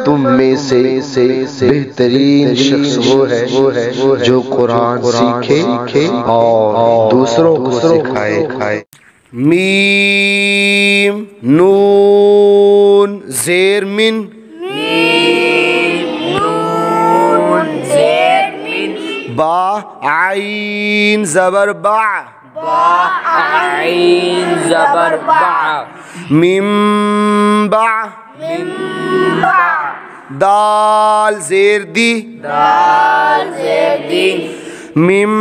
तुम में से बेहतरीन शख्स वो है जो कुरान सीखे और दूसरों को सिखाए। मीम नून ज़ेर मिन बा आइन ज़बर बा मिम बा दाल ज़ेर दी मिम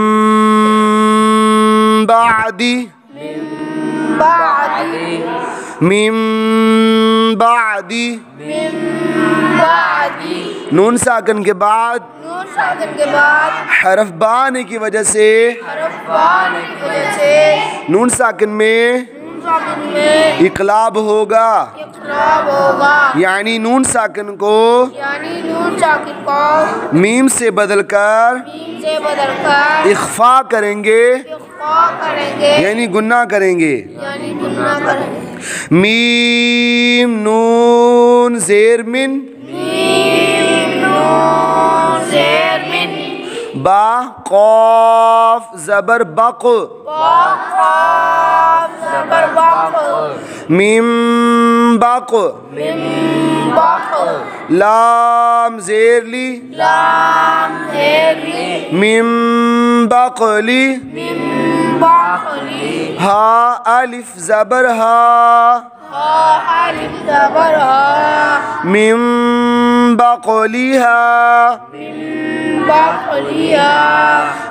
बादी मिम बादी नून साकन के बाद हरफ बा आने की वजह से नून साकन में इक़लाब होगा, यानी नून साकन को मीम से बदलकर इख्फा करेंगे, यानी गुन्ना करेंगे। मीम नून ज़ेर मिन बा क़ाफ ज़बर बक़ मिम बक़ लाम ज़ेर ली मिम बक़ली हा अलिफ ज़बर हा मिम बक़लिहा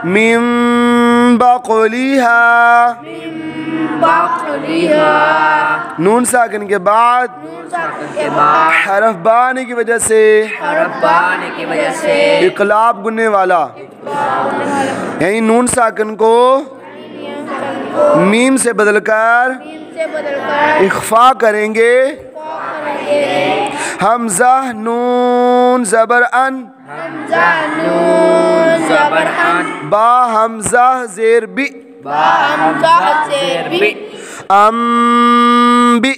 मिम बक़लिहा नून साकिन के बाद हरफ बा आने की वजह से इक़लाब गुनने वाला, यानी नून साकिन को मीम से बदलकर इख्फा करेंगे। हमज़ा नून ज़बर अन बा हमज़ा ज़ेर बी अम्बि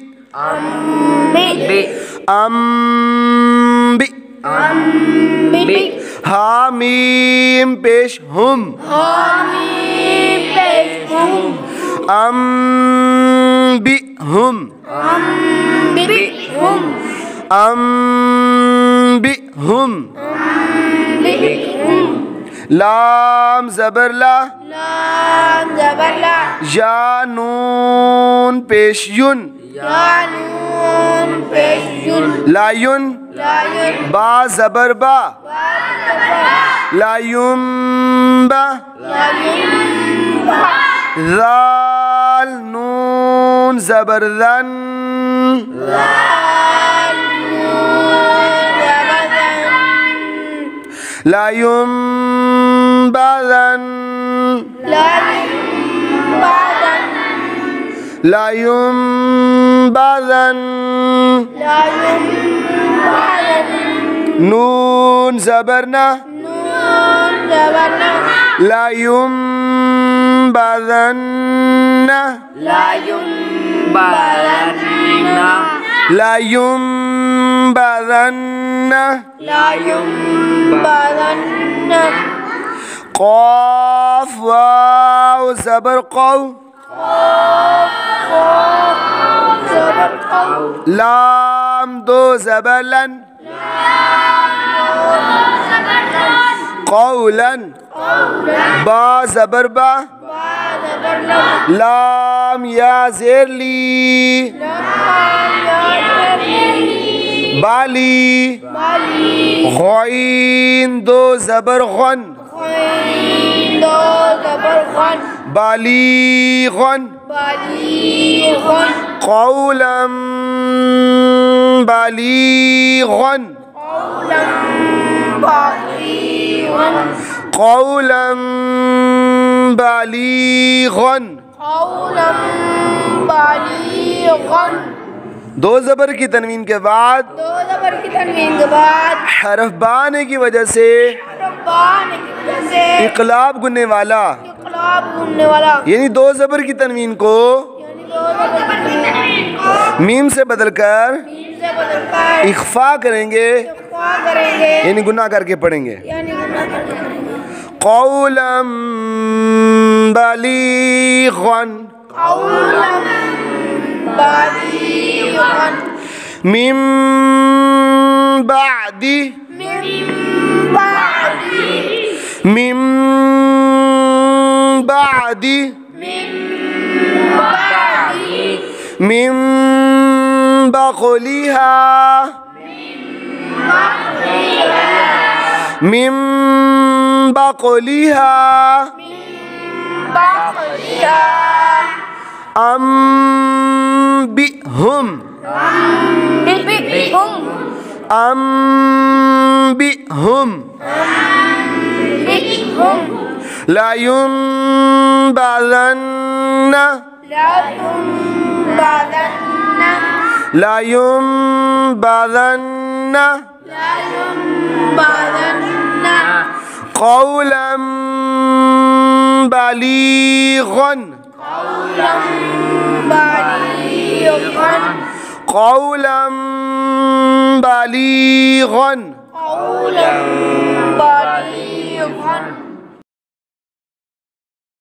अम्बि हामीम पेश हुम अम्बि हुम अम्बि हुम लाम ज़बर ला या नून पेश युन लायुन बा ज़बर बा लायुम्बा ज़ाल नून ज़बर ज़न लायुम्बाज़न लायुम्बाज़न नून ज़बर ना लायुम्बाज़न क़ाफ वाव ज़बर क़ौ लाम दो ज़बर लन क़ौलन बा ज़बर बा लाम या ज़ेर ली बाली ग़ैन दो ज़बर ग़न बालीग़न क़ौलन बालीग़न क़ौलन बालीग़न दो ज़बर की तनवीन के बाद दो ज़बर की तनवीन के बाद हरफ बा आने की वजह से हरफ बा आने की वजह से इक़लाब गुनने वाला, इक़लाब गुनने वाला, यानी दो ज़बर की तनवीन को यानी दो ज़बर की तनवीन को मीम से बदलकर मीम से बदलकर इख्फा करेंगे, इख्फा करेंगे, यानी गुनाह करके पढ़ेंगे। यानी गुनाह करके पढ़ेंगे। क़ौलन बलीग़न, क़ौलन बलीग़न, मिन बादी, मिन बादी, मिन बादी, मिन बादी, मिन बक़लिहा, मिन बक़लिहा, बक़लिहा, अम्बिहुम, बिहुम, अम्बिहुम, बिहुम, ला युनबज़न्न, ला युनबज़न्न, ला युनबज़न्न, ला युनबज़न्न, क़ौलन बलीग़न, क़ौलन बलीग़न, क़ौलन बलीग़न। क़ौलन बलीग़न।